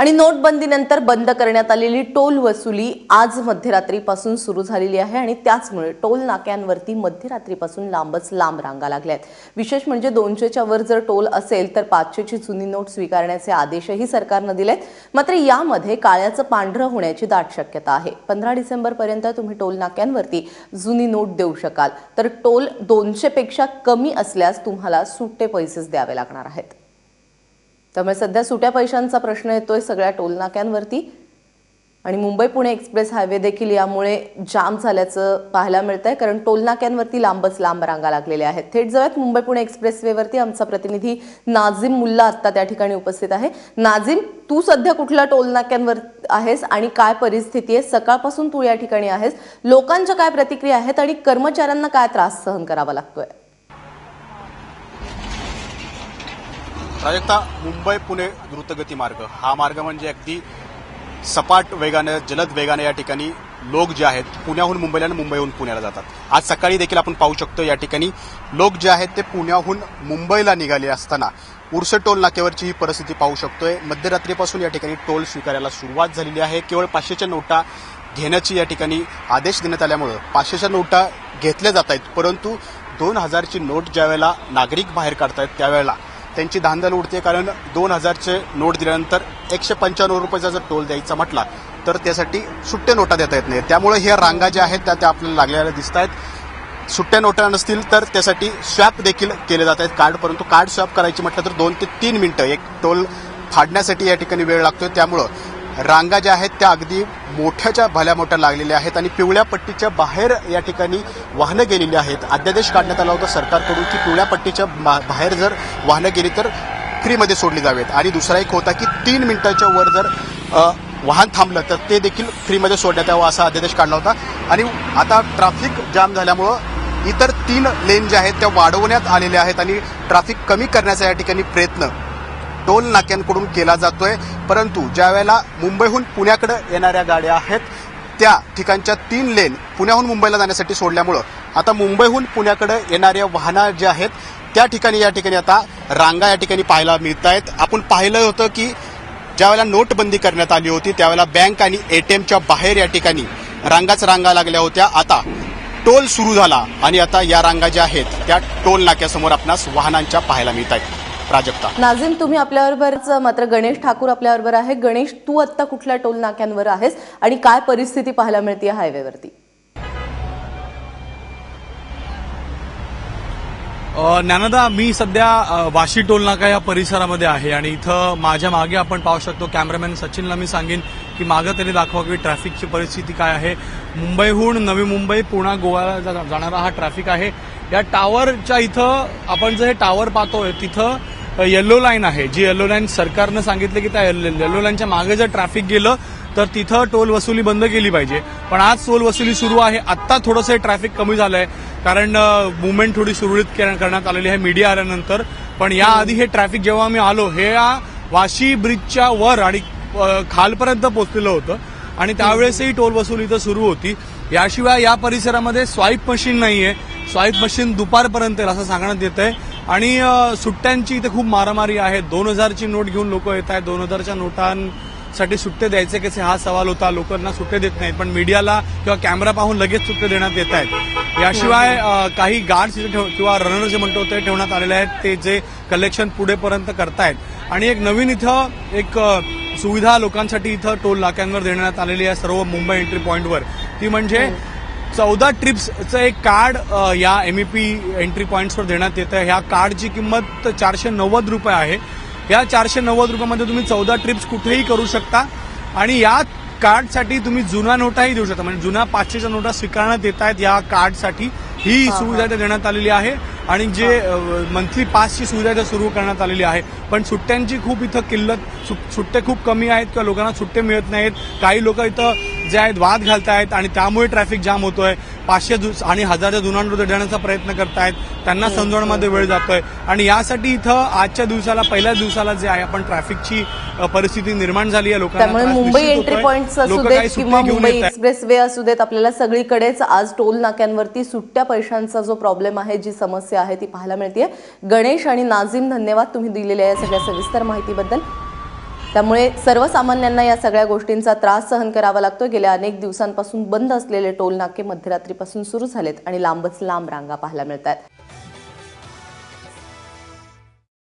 आणि नोटबंदीनंतर बंद करण्यात आलेली टोल वसुली आज मध्यरात्रीपासून सुरू झालेली आहे आणि त्याचमुळे टोल नाक्यांवरती मध्यरात्रीपासून लांबच लांब रांगा लागल्या आहेत। विशेष म्हणजे 200च्या वर जर टोल असेल तर 500ची जुनी नोट स्वीकारण्याचे आदेशही सरकारने दिलेत। मात्र यामध्ये काळ्याचं पांढरं होण्याची दाट शक्यता आहे। 15 डिसेंबरपर्यंत तुम्ही टोल नाक्यांवरती जुनी नोट देऊ शकाल, तर टोल 200 पेक्षा कमी असल्यास तुम्हाला सुट्टे पैसेच द्यावे लागणार आहेत। त्यामुळे सध्या सुट्या पैशांचा प्रश्न येतोय सगळ्या टोल नाक्यांवरती आणि मुंबई पुणे एक्सप्रेस हायवे देखील यामुळे जाम झाल्याचं पाहायला मिळतंय, कारण टोल नाक्यांवरती लांबच लांब रांगा लागलेल्या आहेत। थेट जाऊयात मुंबई पुणे एक्सप्रेसवेवरती, आमचा प्रतिनिधी नाझिम मुल्ला आता त्या ठिकाणी उपस्थित आहे। नाझिम, तू सध्या कुठल्या टोल नाक्यांवर आहेस आणि काय परिस्थिती आहे? सकाळपासून तू या ठिकाणी आहेस, लोकांच्या काय प्रतिक्रिया आहेत आणि कर्मचाऱ्यांना काय त्रास सहन करावा लागतोय? प्राजक्ता, मुंबई पुणे द्रुतगती मार्ग हा मार्ग म्हणजे अगदी सपाट वेगाने, जलद वेगाने या ठिकाणी लोक जे आहेत पुण्याहून मुंबईला आणि मुंबईहून पुण्याला जातात। आज सकाळी देखील आपण पाहू शकतो या ठिकाणी लोक जे आहेत ते पुण्याहून मुंबईला निघाले असताना उर्स टोल नाक्यावरची ही परिस्थिती पाहू शकतोय। मध्यरात्रीपासून या ठिकाणी टोल स्वीकारायला सुरुवात झालेली आहे। केवळ 500च्या नोटा घेण्याची या ठिकाणी आदेश देण्यात आल्यामुळे 500च्या नोटा घेतल्या जात आहेत, परंतु 2000ची नोट ज्यावेळेला नागरिक बाहेर काढतायत त्यावेळेला त्यांची धांदल उडते, कारण 2000चे नोट दिल्यानंतर 195 रुपयाचा जर टोल द्यायचा म्हटला तर त्यासाठी सुट्टे नोटा देता येत नाही। त्यामुळे ह्या रांगा ज्या आहेत त्या आपल्याला लागलेल्या दिसत आहेत। सुट्ट्या नोटा नसतील तर त्यासाठी स्वॅप देखील केले जात आहेत कार्ड, परंतु कार्ड स्वॅप करायची म्हटलं तर 2 ते 3 मिनिटं एक टोल फाडण्यासाठी या ठिकाणी वेळ लागतोय। त्यामुळं रांगा ज्या आहेत त्या अगदी मोठ्याच्या भल्या मोठ्या लागलेल्या आहेत आणि पिवळ्या पट्टीच्या बाहेर या ठिकाणी वाहनं गेलेली आहेत। अध्यादेश काढण्यात आला होता सरकारकडून की पिवळ्या पट्टीच्या बाहेर जर वाहनं गेली तर फ्रीमध्ये सोडली जावेत, आणि दुसरा एक होता की 3 मिनिटाच्या वर जर वाहन थांबलं तर ते देखील फ्रीमध्ये सोडण्यात यावं असा अध्यादेश काढला होता। आणि आता ट्रॅफिक जाम झाल्यामुळं इतर 3 लेन ज्या आहेत त्या वाढवण्यात आलेल्या आहेत आणि ट्रॅफिक कमी करण्याचा या ठिकाणी प्रयत्न टोल नाक्यांकडून केला जातोय। परंतु ज्या वेळेला मुंबईहून पुण्याकडे येणाऱ्या गाड्या आहेत त्या ठिकाणच्या 3 लेन पुण्याहून मुंबईला जाण्यासाठी सोडल्यामुळं आता मुंबईहून पुण्याकडे येणाऱ्या वाहनं जे आहेत त्या ठिकाणी या ठिकाणी आता रांगा या ठिकाणी पाहायला मिळत आहेत। आपण पाहिलं होतं की ज्यावेळेला नोटबंदी करण्यात आली होती त्यावेळेला बँक आणि एटीएमच्या बाहेर या ठिकाणी रांगा लागल्या होत्या। आता टोल सुरू झाला आणि आता या रांगा ज्या आहेत त्या टोल नाक्यासमोर आपणास वाहनांच्या पाहायला मिळत आहेत। प्राजक्ता, नाझिम, तुम्ही आपल्याबरोबरच, मात्र गणेश ठाकूर आपल्याबरोबर आहे। गणेश, तू आता कुठल्या टोल नाक्यांवर आहेस आणि काय परिस्थिती पाहायला मिळते हायवेवरती? ज्ञानदा, मी सध्या वाशी टोल नाका या परिसरामध्ये आहे आणि इथं माझ्या मागे आपण पाहू शकतो, कॅमेरामॅन सचिनला मी सांगेन की मागं तरी दाखवा की ट्रॅफिकची परिस्थिती काय आहे। मुंबईहून नवी मुंबई, पुणे, गोव्याला जाणारा हा ट्रॅफिक आहे। या टावरच्या इथं आपण जे हे टावर पाहतोय तिथं येलो लाईन आहे, जी येलो लाईन सरकारनं सांगितलं की त्या येलो लाईनच्या मागे जर ट्रॅफिक गेलं तर तिथं टोल वसुली बंद केली पाहिजे, पण आज टोल वसुली सुरू आहे। आत्ता थोडंसं ट्रॅफिक कमी झालंय कारण मुवमेंट थोडी सुरळीत करण्यात आलेली आहे मीडिया आल्यानंतर, पण याआधी हे ट्रॅफिक जेव्हा आम्ही आलो हे वाशी ब्रिजच्या वर आणि खालपर्यंत पोहोचलेलं होतं आणि त्यावेळेसही टोल वसुली इथं सुरू होती। याशिवाय या परिसरामध्ये स्वाईप मशीन नाहीये, स्वाईप मशीन दुपारपर्यंत असं सांगण्यात येतंय आणि सुट्ट्यांची इथे खूप मारामारी आहे। 2000ची नोट घेऊन लोक येत आहेत, 2000च्या नोटांसाठी सुट्टे द्यायचे कसे हा सवाल होता। लोकांना सुट्टे देत नाहीत, पण मीडियाला किंवा कॅमेरा पाहून लगेच सुट्टे देण्यात येत आहेत। याशिवाय काही गार्ड्स किंवा रनर जे म्हणतो ते ठेवण्यात आलेले आहेत, ते जे कलेक्शन पुढेपर्यंत करतायत। आणि एक नवीन इथं एक सुविधा लोकांसाठी इथं टोल नाक्यांवर देण्यात आलेली आहे सर्व मुंबई एंट्री पॉईंटवर, ती म्हणजे 14 ट्रिप्सचं एक कार्ड या MEP एंट्री पॉईंट्सवर देण्यात येतं। ह्या कार्डची किंमत 490 रुपये आहे। या 490 रुपयामध्ये तुम्ही 14 ट्रिप्स कुठेही करू शकता आणि या कार्डसाठी तुम्ही जुना नोटाही देऊ शकता, म्हणजे जुन्या 500च्या नोटा स्वीकारण्यात येत आहेत। या कार्डसाठी ही सुविधा इथे देण्यात आलेली आहे आणि जे मंथली पासची सुविधा इथे सुरू करण्यात आलेली आहे। पण सुट्ट्यांची खूप इथं किल्लत, सुट्टे खूप कमी आहेत किंवा लोकांना सुट्टे मिळत नाहीत। काही लोक इथं जे आहेत वाद घालतायत आणि त्यामुळे ट्रॅफिक जाम होतोय। 500 आणि 1000च्या जुना नोटा देण्याचा प्रयत्न करतायत, त्यांना समजवण्यामध्ये वेळ जातोय आणि यासाठी इथं आजच्या दिवसाला, पहिल्याच दिवसाला जे आहे आपण ट्रॅफिकची परिस्थिती निर्माण झाली आहे लोकांना। त्यामुळे मुंबई एंट्री पॉईंट्स असू देत किंवा मुंबई एक्सप्रेस वे असू देत, आपल्याला सगळीकडेच आज टोल नाक्यांवरती सुट्ट्या पैशांचा जो प्रॉब्लेम आहे, जी समस्या आहे ती पाहायला मिळते। गणेश आणि नाझिम, धन्यवाद तुम्ही दिलेल्या या सगळ्या सविस्तर माहितीबद्दल। त्यामुळे सर्वसामान्यांना या सगळ्या गोष्टींचा त्रास सहन करावा लागतो. गेल्या अनेक दिवसांपासून बंद असलेले टोल नाके मध्यरात्रीपासून सुरू झालेत आणि लांबच लांब रांगा पाहायला मिळतात.